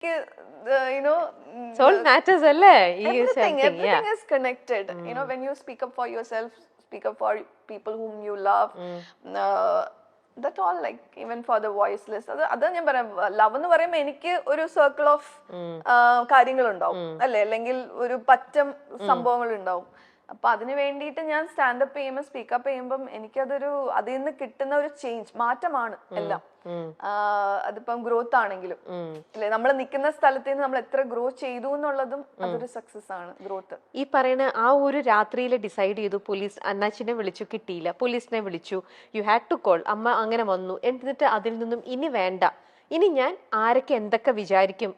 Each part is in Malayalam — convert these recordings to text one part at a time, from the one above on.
you know, soul matters alle everything is connected. You know, when you speak up for yourself, speak up for people whom you love, that all, like even for the voiceless, അത് ഞാൻ പറയാം, ലവ് എന്ന് പറയുമ്പോൾ എനിക്ക് ഒരു സർക്കിൾ ഓഫ് കാര്യങ്ങൾ ഉണ്ടാവും അല്ലെ, അല്ലെങ്കിൽ ഒരു പറ്റം സംഭവങ്ങൾ ഉണ്ടാവും. അപ്പൊ അതിന് വേണ്ടിയിട്ട് ഞാൻ സ്റ്റാൻഡപ്പ് ചെയ്യുമ്പോൾ സ്പീക്കപ്പ് ചെയ്യുമ്പം എനിക്കതൊരു അതിൽ നിന്ന് കിട്ടുന്ന ഒരു ചേഞ്ച്, മാറ്റമാണ് എല്ലാം. അതിപ്പം ഗ്രോത്ത് ആണെങ്കിലും അല്ലെ, നമ്മൾ നിൽക്കുന്ന സ്ഥലത്ത് നിന്ന് നമ്മൾ എത്ര ഗ്രോ ചെയ്തു എന്നുള്ളതും അതൊരു സക്സസ് ആണ്, ഗ്രോത്ത്. ഈ പറയുന്ന ആ ഒരു രാത്രിയിൽ ഡിസൈഡ് ചെയ്തു, പോലീസ് അണ്ണാച്ചിനെ വിളിച്ചു, കിട്ടിയില്ല, പോലീസിനെ വിളിച്ചു, യു ഹാഡ് ടു കോൾ, അമ്മ അങ്ങനെ വന്നു, എന്നിട്ട് അതിൽ നിന്നും ഇനി വേണ്ട, ഇനി ഞാൻ ആരൊക്കെ എന്തൊക്കെ വിചാരിക്കും,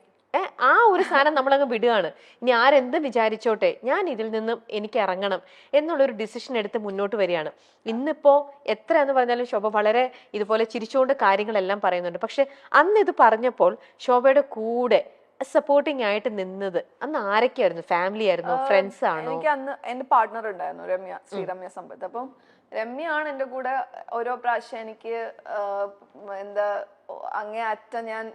ആ ഒരു സാധനം നമ്മളങ്ങ് വിടുകയാണ്. ഇനി ആരെന്ത് വിചാരിച്ചോട്ടെ, ഞാൻ ഇതിൽ നിന്നും എനിക്ക് ഇറങ്ങണം എന്നുള്ളൊരു ഡിസിഷൻ എടുത്ത് മുന്നോട്ട് വരികയാണ്. ഇന്നിപ്പോ എത്ര എന്ന് പറഞ്ഞാലും ശോഭ വളരെ ഇതുപോലെ ചിരിച്ചുകൊണ്ട് കാര്യങ്ങളെല്ലാം പറയുന്നുണ്ട്. പക്ഷെ അന്ന് ഇത് പറഞ്ഞപ്പോൾ ശോഭയുടെ കൂടെ സപ്പോർട്ടിങ് ആയിട്ട് നിന്നത് അന്ന് ആരൊക്കെയായിരുന്നു? ഫാമിലി ആയിരുന്നു, ഫ്രണ്ട്സ് ആണോ? എനിക്ക് അന്ന് എന്റെ പാർട്ട്ണർ ഉണ്ടായിരുന്നു, രമ്യ, ശ്രീരമ്യ സമ്പത്ത്. അപ്പം രമ്യയാണ് എന്റെ കൂടെ ഓരോ പ്രാവശ്യം എനിക്ക് എന്താ അങ്ങേ അറ്റ ഞാൻ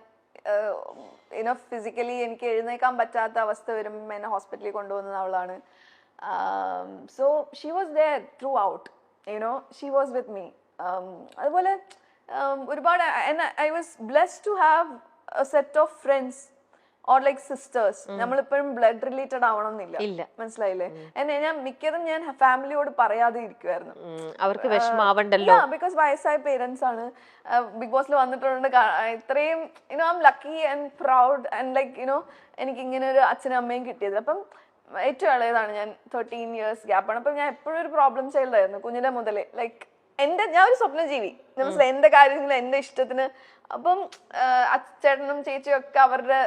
ഫിസിക്കലി എനിക്ക് എഴുന്നേക്കാൻ പറ്റാത്ത അവസ്ഥ വരുമ്പോൾ എന്നെ ഹോസ്പിറ്റലിൽ കൊണ്ടുപോകുന്നത് അവളാണ്. So she was there throughout, you know, she was with me. അതുപോലെ ഒരുപാട് I was blessed to have a set of friends or like sisters. നമ്മളിപ്പോഴും ബ്ലഡ് റിലേറ്റഡ് ആവണമെന്നില്ല, മനസ്സിലായില്ലേ? ഞാൻ മിക്കതും ഞാൻ ഫാമിലിയോട് പറയാതെ ഇരിക്കുമായിരുന്നു, അവർക്ക് വിഷമാവണ്ടല്ലോ. ബിക്കോസ് വയസ്സായ പേരൻസ് ആണ്, ബിഗ് ബോസിൽ വന്നിട്ടുണ്ട്, ഇത്രയും I am lucky and proud and like എനിക്ക് ഇങ്ങനെ ഒരു അച്ഛനും അമ്മയും കിട്ടിയത്. അപ്പം ഏറ്റവും ഇളയതാണ് ഞാൻ, 13 years ഗ്യാപ്പാണ്. അപ്പം ഞാൻ എപ്പോഴും ഒരു പ്രോബ്ലം ചൈൽഡ് ആയിരുന്നു കുഞ്ഞിലെ മുതലേ. ലൈക്ക് ഞാൻ ഒരു സ്വപ്നജീവി, മനസ്സിലായി, എന്റെ കാര്യങ്ങൾ എന്റെ ഇഷ്ടത്തിന്. അപ്പം ചേട്ടനും ചേച്ചിയും ഒക്കെ അവരുടെ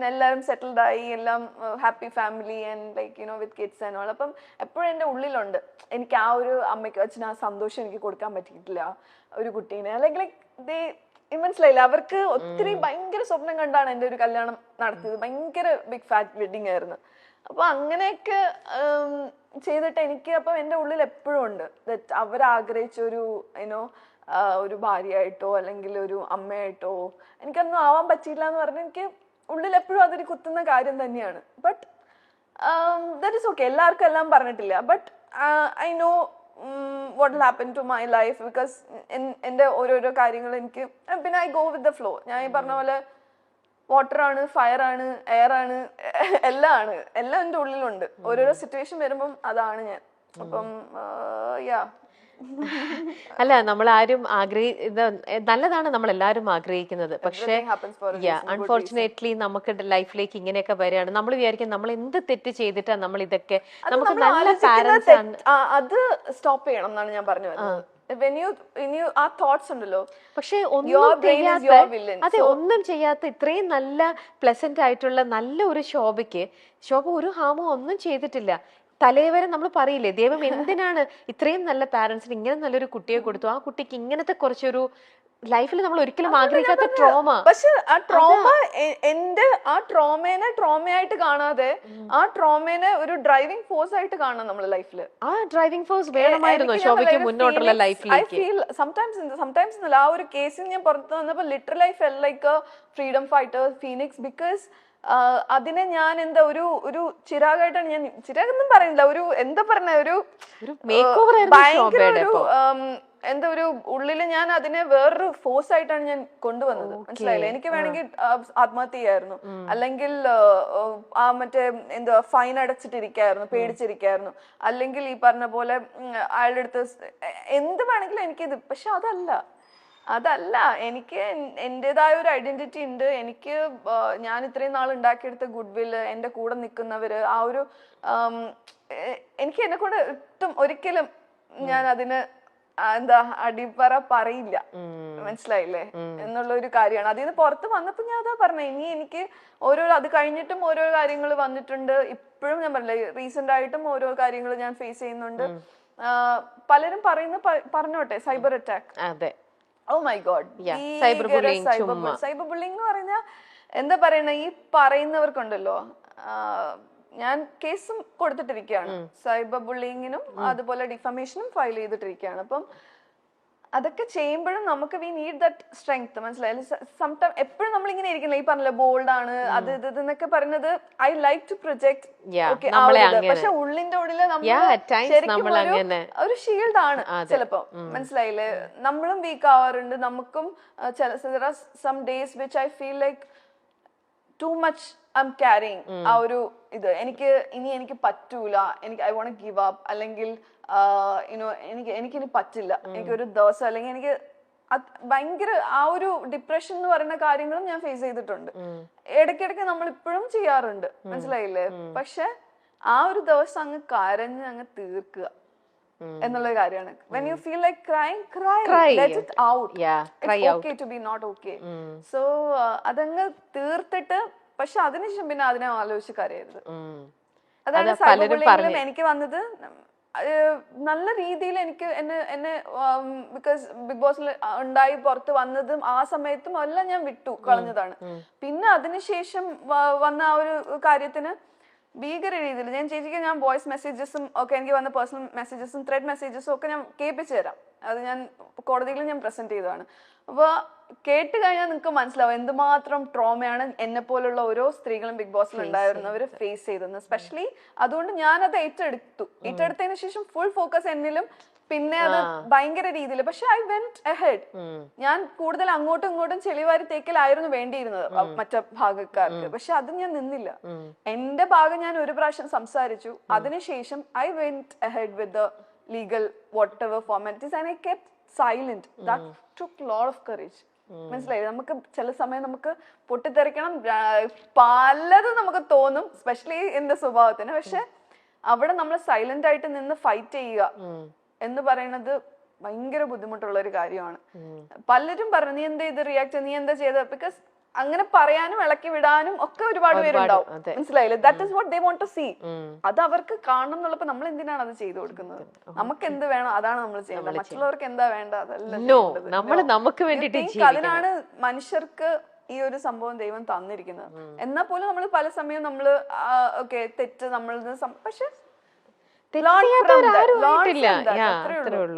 എല്ലാവരും സെറ്റിൽഡ് ആയി, എല്ലാം happy family and like with kids and all. അപ്പം എപ്പോഴും എൻ്റെ ഉള്ളിലുണ്ട് എനിക്ക് ആ ഒരു അമ്മയ്ക്ക് അച്ഛന് ആ സന്തോഷം എനിക്ക് കൊടുക്കാൻ പറ്റിയിട്ടില്ല ഒരു കുട്ടീനെ. ലൈക്ക് മനസ്സിലായില്ല, അവർക്ക് ഒത്തിരി ഭയങ്കര സ്വപ്നം കണ്ടാണ് എൻ്റെ ഒരു കല്യാണം നടത്തിയത്. ഭയങ്കര ബിഗ് ഫാറ്റ് വെഡിങ് ആയിരുന്നു. അപ്പൊ അങ്ങനെയൊക്കെ ചെയ്തിട്ട് എനിക്ക് അപ്പം എൻ്റെ ഉള്ളിൽ എപ്പോഴും ഉണ്ട് ദറ്റ് അവരാഗ്രഹിച്ച ഒരു ഭാര്യയായിട്ടോ അല്ലെങ്കിൽ ഒരു അമ്മയായിട്ടോ എനിക്കൊന്നും ആവാൻ പറ്റിയില്ല എന്ന് പറഞ്ഞാൽ എനിക്ക് ഉള്ളിൽ എപ്പോഴും അതൊരു കുത്തുന്ന കാര്യം തന്നെയാണ്. ബട്ട് ദാറ്റ് ഇസ് ഓക്കെ, എല്ലാവർക്കും എല്ലാം പറഞ്ഞിട്ടില്ല. But I know what will happen to my life because എൻ്റെ ഓരോരോ കാര്യങ്ങൾ എനിക്ക് പിന്നെ I go with the flow. ഞാൻ ഈ പറഞ്ഞ പോലെ വാട്ടർ ആണ്, ഫയർ ആണ്, എയർ ആണ്, എല്ലാം ആണ്, എല്ലാം എൻ്റെ ഉള്ളിലുണ്ട്. ഓരോരോ സിറ്റുവേഷൻ വരുമ്പം അതാണ് ഞാൻ. അപ്പം അല്ല, നമ്മൾ ആരും നല്ലതാണ് നമ്മൾ എല്ലാവരും ആഗ്രഹിക്കുന്നത്. പക്ഷേ അൺഫോർച്ചുനേറ്റ്ലി നമുക്ക് ലൈഫിലേക്ക് ഇങ്ങനെയൊക്കെ വരികയാണ്. നമ്മൾ വിചാരിക്കും നമ്മൾ എന്ത് തെറ്റ് ചെയ്തിട്ടാണ് നമ്മൾ ഇതൊക്കെ, നമുക്ക് നല്ല പാരന്റ്സ് ആണ്. അത് സ്റ്റോപ്പ് ചെയ്യണം എന്നാണ് ഞാൻ പറഞ്ഞു വരുന്നത്. ആ തോട്ട്സ് ഉണ്ടല്ലോ, പക്ഷെ ഒന്നും ചെയ്യാത്ത ഇത്രയും നല്ല പ്ലസന്റ് ആയിട്ടുള്ള നല്ല ഒരു ശോഭ ഒരു ഹാമോ ഒന്നും ചെയ്തിട്ടില്ല. തലേവരെ നമ്മൾ പറയില്ലേ, ദൈവം എന്തിനാണ് ഇത്രയും നല്ല പാരന്റ്സിന് ഇങ്ങനെ നല്ലൊരു കുട്ടിയെ കൊടുത്തു, ആ കുട്ടിക്ക് ഇങ്ങനത്തെ കുറച്ചൊരു ലൈഫിൽ നമ്മൾ ഒരിക്കലും ആഗ്രഹിക്കാത്ത ട്രോമ. പക്ഷെ ആ ട്രോമേനെ ട്രോമയായിട്ട് കാണാതെ ആ ട്രോമേനെ ഒരു ഡ്രൈവിംഗ് ഫോഴ്സ് ആയിട്ട് കാണാം നമ്മുടെ ലൈഫിൽ. ആ ഡ്രൈവിംഗ് ഫോഴ്സ് വേണമായിരുന്നു ശോഭയ്ക്ക് മുന്നോട്ടുള്ള ലൈഫിലേക്ക്. സംടൈംസ് ആ ഒരു കേസിൽ ഞാൻ പുറത്ത് വന്നപ്പോ literally I felt like a freedom fighter phoenix. Because അതിനെ ഞാൻ എന്താ ഒരു ചിരാഗായിട്ടാണ് ഞാൻ, ചിരാഗൊന്നും പറയുന്നില്ല, ഒരു എന്താ പറഞ്ഞ ഒരു ഭയങ്കര ഒരു എന്താ ഒരു ഉള്ളില് ഞാൻ അതിനെ വേറൊരു ഫോഴ്സ് ആയിട്ടാണ് ഞാൻ കൊണ്ടുവന്നത്, മനസ്സിലായില്ലേ? എനിക്ക് വേണമെങ്കിൽ ആത്മഹത്യ ചെയ്യായിരുന്നു, അല്ലെങ്കിൽ ആ മറ്റേ എന്താ ഫൈൻ അടച്ചിട്ടിരിക്കായിരുന്നു, പേടിച്ചിരിക്കായിരുന്നു, അല്ലെങ്കിൽ ഈ പറഞ്ഞ പോലെ അയാളുടെ അടുത്ത് എന്ത് വേണമെങ്കിലും എനിക്കിത്. പക്ഷെ അതല്ല എനിക്ക് എൻ്റെതായ ഒരു ഐഡന്റിറ്റി ഉണ്ട്. എനിക്ക് ഞാൻ ഇത്രയും നാൾ ഉണ്ടാക്കിയെടുത്ത ഗുഡ് വില്ല്, എൻ്റെ കൂടെ നിൽക്കുന്നവര്, ആ ഒരു എനിക്ക് എന്നെ കൊണ്ട് ഒരിക്കലും ഞാൻ അതിന് എന്താ അടിപ്പറ പറയില്ല, മനസ്സിലായില്ലേ എന്നുള്ള ഒരു കാര്യമാണ്. അതിൽ നിന്ന് പുറത്ത് വന്നപ്പോ ഞാൻ അതാ പറഞ്ഞ, ഇനി എനിക്ക് അത് കഴിഞ്ഞിട്ടും ഓരോ കാര്യങ്ങൾ വന്നിട്ടുണ്ട്. ഇപ്പോഴും ഞാൻ പറഞ്ഞില്ലേ, റീസെന്റ് ആയിട്ടും ഓരോ കാര്യങ്ങൾ ഞാൻ ഫേസ് ചെയ്യുന്നുണ്ട്. പലരും പറഞ്ഞോട്ടെ സൈബർ അറ്റാക്ക്, അതെ, oh my god, cyber bullying എന്ന് പറഞ്ഞാൽ എന്താ പറയണ, ഈ പറയുന്നവർക്കുണ്ടല്ലോ, ഞാൻ കേസും കൊടുത്തിട്ടിരിക്കുകയാണ്, സൈബർ ബുള്ളിങ്ങിനും അതുപോലെ ഡിഫമേഷനും ഫയൽ ചെയ്തിട്ടിരിക്കുകയാണ്. അപ്പം അതൊക്കെ ചെയ്യുമ്പോഴും നമുക്ക് വി നീഡ് ദാറ്റ് സ്ട്രെങ്ത്, മനസ്സിലായി? സംടൈം എപ്പോഴും നമ്മൾ ഇങ്ങനെ ഇരിക്കില്ല, ഈ പറഞ്ഞില്ല ബോൾഡ് ആണ് അത് ഇത് എന്നൊക്കെ പറയുന്നത്. ഐ ലൈക്ക് ടു പ്രൊജക്ട്, പക്ഷെ ഉള്ളിന്റെ ഉള്ളില് നമ്മൾ ഒരു ഷീൽഡ് ആണ് ചിലപ്പോ, മനസ്സിലായില്ലേ? നമ്മളും വീക്ക് ആവാറുണ്ട്. നമുക്കും some days which I feel like too much I'm carrying ആ ഒരു ഇത്. എനിക്ക് പറ്റൂല, ഐ വോണ്ട് ഗിവ് അപ്പ്, അല്ലെങ്കിൽ യുനോ എനിക്കിനി പറ്റില്ല, എനിക്കൊരു ദിവസം, അല്ലെങ്കിൽ എനിക്ക് ഭയങ്കര ആ ഒരു ഡിപ്രഷൻ എന്ന് പറയുന്ന കാര്യങ്ങളും ഞാൻ ഫേസ് ചെയ്തിട്ടുണ്ട്. ഇടയ്ക്കിടയ്ക്ക് നമ്മൾ ഇപ്പോഴും ചെയ്യാറുണ്ട്, മനസ്സിലായില്ലേ? പക്ഷെ ആ ഒരു ദിവസം അങ്ങ് കരഞ്ഞ് അങ്ങ് തീർക്കുക എന്നുള്ള കാര്യമാണ്. when you feel like crying, cry. Let it out. It's okay to be not okay. So അതങ്ങ് തീർത്തിട്ട്, പക്ഷെ അതിനുശേഷം പിന്നെ അതിനെ ആലോചിച്ച് കരയരുത്. അതാണ് സൈബർ ബുള്ളിങ്ങിലും എനിക്ക് വന്നത്. നല്ല രീതിയിൽ എനിക്ക് എന്നെ ബിക്കോസ് ബിഗ് ബോസിൽ ഉണ്ടായി പുറത്ത് വന്നതും ആ സമയത്തും എല്ലാം ഞാൻ വിട്ടു കളഞ്ഞതാണ്. പിന്നെ അതിനുശേഷം വന്ന ആ ഒരു കാര്യത്തിന് ഭീകര രീതിയിൽ ഞാൻ ചേച്ചിക്ക് ഞാൻ വോയിസ് മെസ്സേജസും ഒക്കെ, എനിക്ക് വന്ന പേഴ്സണൽ മെസ്സേജസും ത്രെഡ് മെസ്സേജസും ഒക്കെ ഞാൻ കേൾപ്പിച്ചു തരാം. അത് ഞാൻ കോടതിയിൽ ഞാൻ പ്രസന്റ് ചെയ്തതാണ്. അപ്പോൾ കേട്ട് കഴിഞ്ഞാൽ നിങ്ങൾക്ക് മനസ്സിലാവും എന്തുമാത്രം ട്രോമയാണ് എന്നെ പോലുള്ള ഓരോ സ്ത്രീകളും ബിഗ് ബോസിൽ ഉണ്ടായിരുന്നവർ ഫേസ് ചെയ്തത്. സ്പെഷ്യലി അതുകൊണ്ട് ഞാനത് ഏറ്റെടുത്തതിന് ശേഷം ഫുൾ ഫോക്കസ് എന്നിലും, പിന്നെ അത് ഭയങ്കര രീതിയിൽ. പക്ഷെ ഐ വെന്റ് അഹെഡ്. ഞാൻ കൂടുതൽ അങ്ങോട്ടും ഇങ്ങോട്ടും ചെളിവാരി തേക്കലായിരുന്നു വേണ്ടിയിരുന്നത് മറ്റേ ഭാഗക്കാർക്ക്. പക്ഷെ അത് ഞാൻ നിന്നില്ല. എന്റെ ഭാഗം ഞാൻ ഒരു പ്രാവശ്യം സംസാരിച്ചു. അതിനുശേഷം I went ahead with the legal what ever formalities and I kept silent. That took lot of courage. മനസ്സിലായി? നമുക്ക് ചില സമയം നമുക്ക് പൊട്ടിത്തെറിക്കണം, പലതും നമുക്ക് തോന്നും, സ്പെഷ്യലി എന്റെ സ്വഭാവത്തിന്. പക്ഷെ അവിടെ നമ്മൾ സൈലന്റ് ആയിട്ട് നിന്ന് ഫൈറ്റ് ചെയ്യുക എന്ന് പറയുന്നത് ഭയങ്കര ബുദ്ധിമുട്ടുള്ള ഒരു കാര്യമാണ്. പലരും പറഞ്ഞു നീ എന്താ ഇത് റിയാക്ട്, നീ എന്താ ചെയ്തത്? ബിക്കോസ് അങ്ങനെ പറയാനും ഇളക്കി വിടാനും ഒക്കെ ഒരുപാട് പേരുണ്ടാവും, മനസ്സിലായില്ലേ? That is what they want to see. അത് അവർക്ക് കാണണം എന്നുള്ളപ്പോ നമ്മൾ എന്തിനാണ് അത് ചെയ്തു കൊടുക്കുന്നത്? നമുക്ക് എന്ത് വേണം അതാണ് നമ്മൾ ചെയ്യേണ്ടത്. മറ്റുള്ളവർക്ക് എന്താ വേണ്ട അതല്ല. അതിനാണ് മനുഷ്യർക്ക് ഈ ഒരു സംഭവം ദൈവം തന്നിരിക്കുന്നത്. എന്നാൽ പോലും നമ്മൾ പല സമയം നമ്മള് ഓക്കെ തെറ്റ് നമ്മൾ, പക്ഷെ തെറ്റ് ചെയ്യാത്തവരാരും ആയിട്ടില്ല. അത്രേ ഉള്ളൂ.